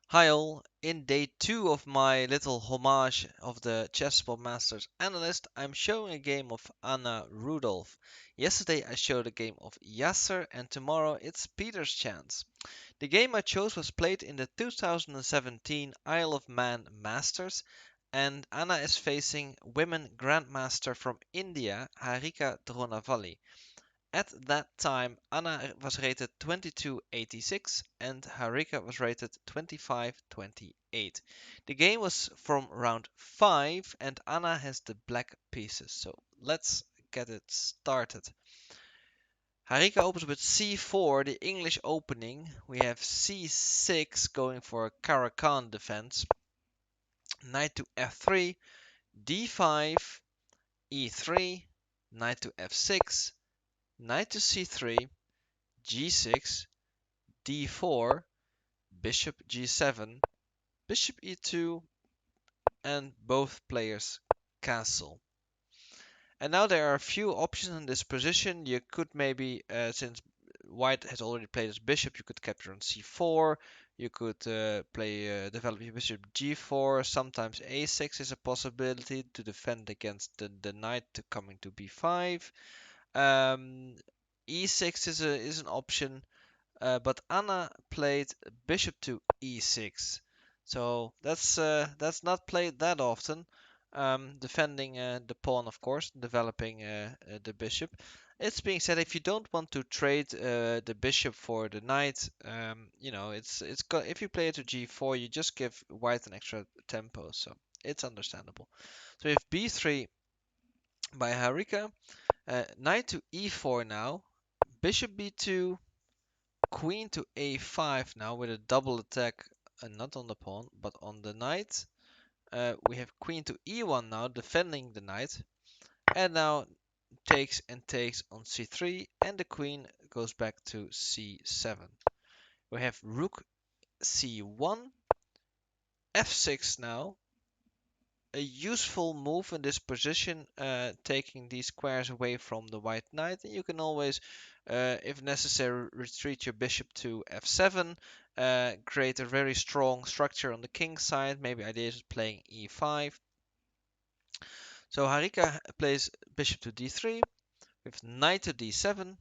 Hi all, in day 2 of my little homage of the Chessboard Masters Analyst, I'm showing a game of Anna Rudolf. Yesterday I showed a game of Yasser and tomorrow it's Peter's chance. The game I chose was played in the 2017 Isle of Man Masters and Anna is facing women Grandmaster from India, Harika Dronavalli. At that time, Anna was rated 2286 and Harika was rated 2528. The game was from round 5 and Anna has the black pieces. So let's get it started. Harika opens with c4, the English opening. We have c6 going for a Caracan defense. Knight to f3, d5, e3, knight to f6, knight to c3, g6, d4, bishop g7, bishop e2, and both players castle. And now there are a few options in this position. You could maybe, since white has already played his bishop, you could capture on c4. You could develop your bishop g4. Sometimes a6 is a possibility to defend against the knight coming to b5. E6 is an option. But Anna played bishop to e6, so that's not played that often. Defending the pawn, of course, developing the bishop. It's being said if you don't want to trade the bishop for the knight, if you play it to g4, you just give white an extra tempo, so it's understandable. So we have b3 by Harika, knight to e4 now, bishop b2, queen to a5 now with a double attack, not on the pawn, but on the knight. We have queen to e1 now, defending the knight. And now takes and takes on c3, and the queen goes back to c7. We have rook c1, f6 now. A useful move in this position, taking these squares away from the white knight. And you can always, if necessary, retreat your bishop to f7, create a very strong structure on the king side. Maybe ideas playing e5. So Harika plays bishop to d3, with knight to d7.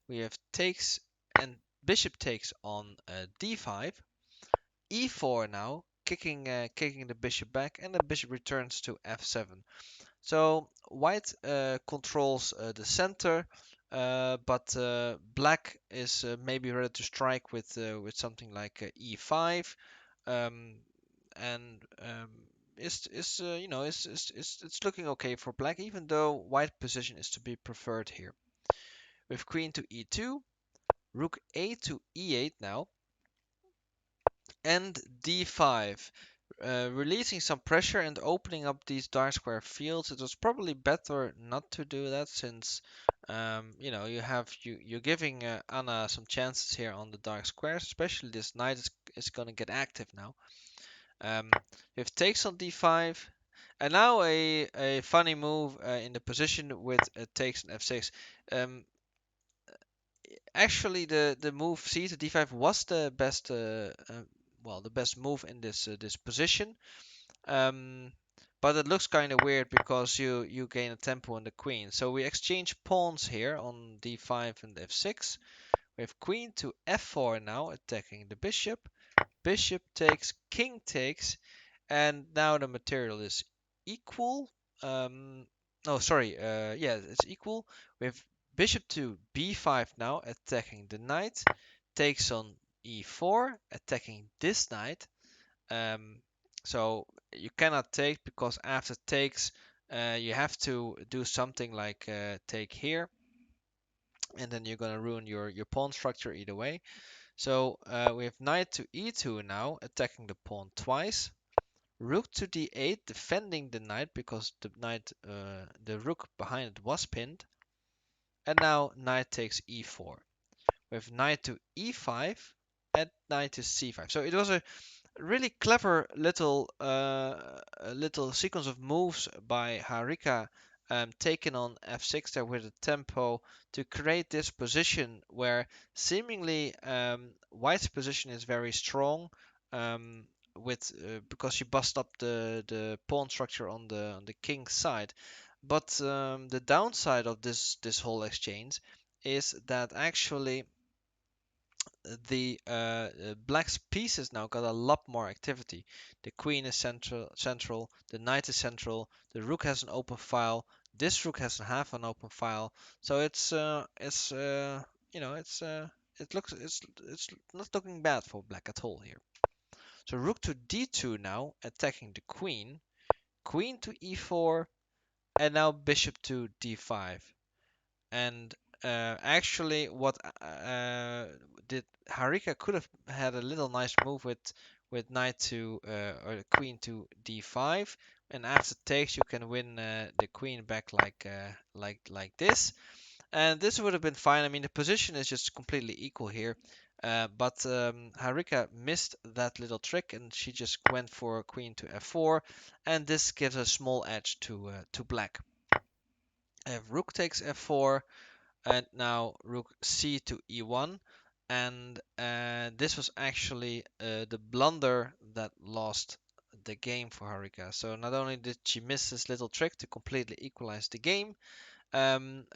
We have takes and bishop takes on d5. e4 now, kicking the bishop back, and the bishop returns to f7. So white controls the center, but black is maybe ready to strike with something like e5, um, and it's looking okay for black, even though white position is to be preferred here. With queen to e2, rook a to e8 now, and d5. Releasing some pressure and opening up these dark square fields. It was probably better not to do that since you're giving Anna some chances here on the dark squares, especially this knight is gonna get active now. We have takes on d5, and now a funny move in the position with takes on f6. Um, Actually, the move c to d5 was the best the best move in this position. Um, but it looks kind of weird because you gain a tempo on the queen. So we exchange pawns here on d5 and f6. We have queen to f4 now, attacking the bishop. Bishop takes, king takes, and now the material is equal. No, sorry, yeah, it's equal. We have bishop to b5 now, attacking the knight. Takes on e4, attacking this knight. Um, so you cannot take because after takes you have to do something like take here, and then you're gonna ruin your pawn structure either way. So we have knight to e2 now, attacking the pawn twice. Rook to d8, defending the knight because the rook behind it was pinned. And now knight takes e4. We have knight to e5 and knight to c5. So it was a really clever little sequence of moves by Harika, taken on f6 there with a tempo to create this position where seemingly white's position is very strong. with because she bust up the pawn structure on the king's side. But the downside of this whole exchange is that actually the black's pieces now got a lot more activity. The queen is central, the knight is central, the rook has an open file, this rook has half an open file. So it's not looking bad for black at all here. So rook to d2 now, attacking the queen, queen to e4, and now bishop to d5. And actually, what did Harika could have had a little nice move with knight to or queen to d5, and after takes you can win the queen back like this, and this would have been fine. I mean, the position is just completely equal here. But Harika missed that little trick, and she just went for queen to f4, and this gives a small edge to black. If rook takes f4, and now rook c to e1, and this was actually the blunder that lost the game for Harika. So not only did she miss this little trick to completely equalize the game,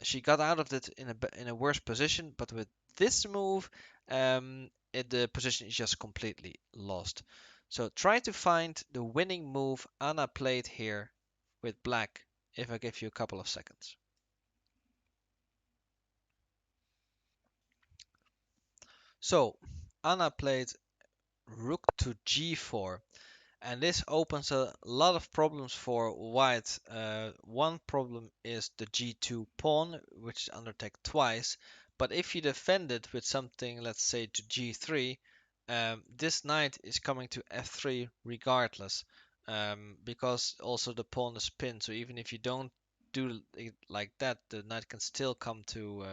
she got out of it in a worse position, but with this move, the position is just completely lost. So try to find the winning move Anna played here with black, if I give you a couple of seconds. So Anna played rook to g4, and this opens a lot of problems for white. One problem is the g2 pawn, which is under attack twice, but if you defend it with something, let's say to g3, this knight is coming to f3 regardless, because also the pawn is pinned, so even if you don't do it like that, the knight can still come to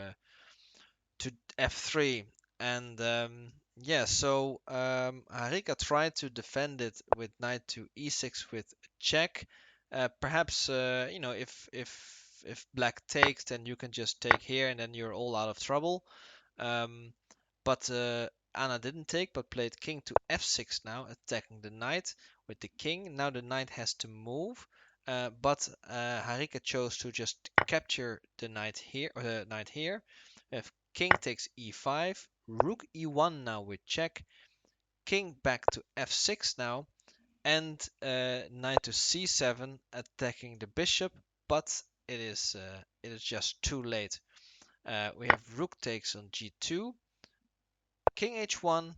f3. And yeah, so Harika tried to defend it with knight to e6 with check. Perhaps if black takes, then you can just take here, and then you're all out of trouble. Um, but Anna didn't take, but played king to f6 now, attacking the knight with the king. Now the knight has to move, but Harika chose to just capture the knight here, or the knight here. If king takes e5, rook e1 now with check, king back to f6 now, and knight to c7, attacking the bishop, but it is just too late. We have rook takes on g2, king h1,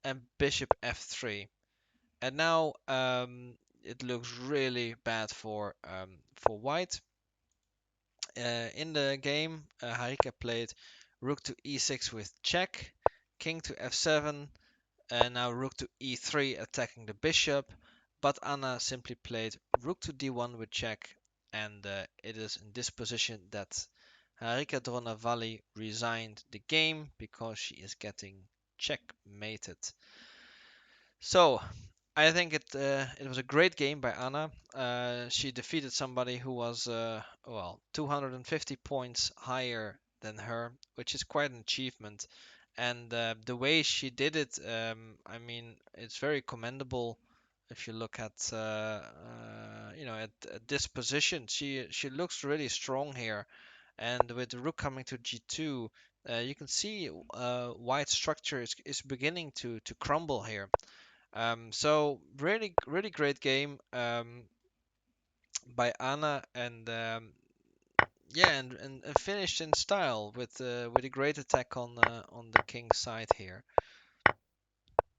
and bishop f3. And now it looks really bad for white. In the game, Harika played rook to e6 with check, king to f7, and now rook to e3 attacking the bishop. But Anna simply played rook to d1 with check, and it is in this position that Harika Dronavalli resigned the game because she is getting checkmated. So I think it was a great game by Anna. She defeated somebody who was 250 points higher than her, which is quite an achievement. And the way she did it, I mean, it's very commendable. If you look at this position, she looks really strong here. And with the rook coming to g2, you can see white structure is beginning to crumble here. So really, really great game by Anna, and yeah, and finished in style with a great attack on the king's side here.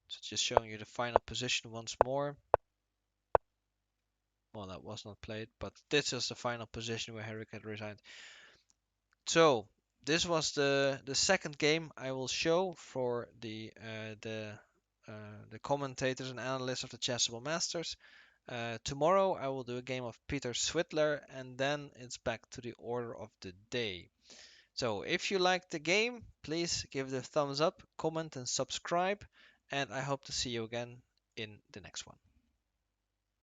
So just showing you the final position once more. Well, that was not played, but this is the final position where Herrick had resigned. So this was the second game I will show for the commentators and analysts of the Chessable Masters. Tomorrow I will do a game of Peter Switler, and then it's back to the order of the day. So if you like the game, please give it a thumbs up, comment and subscribe, and I hope to see you again in the next one.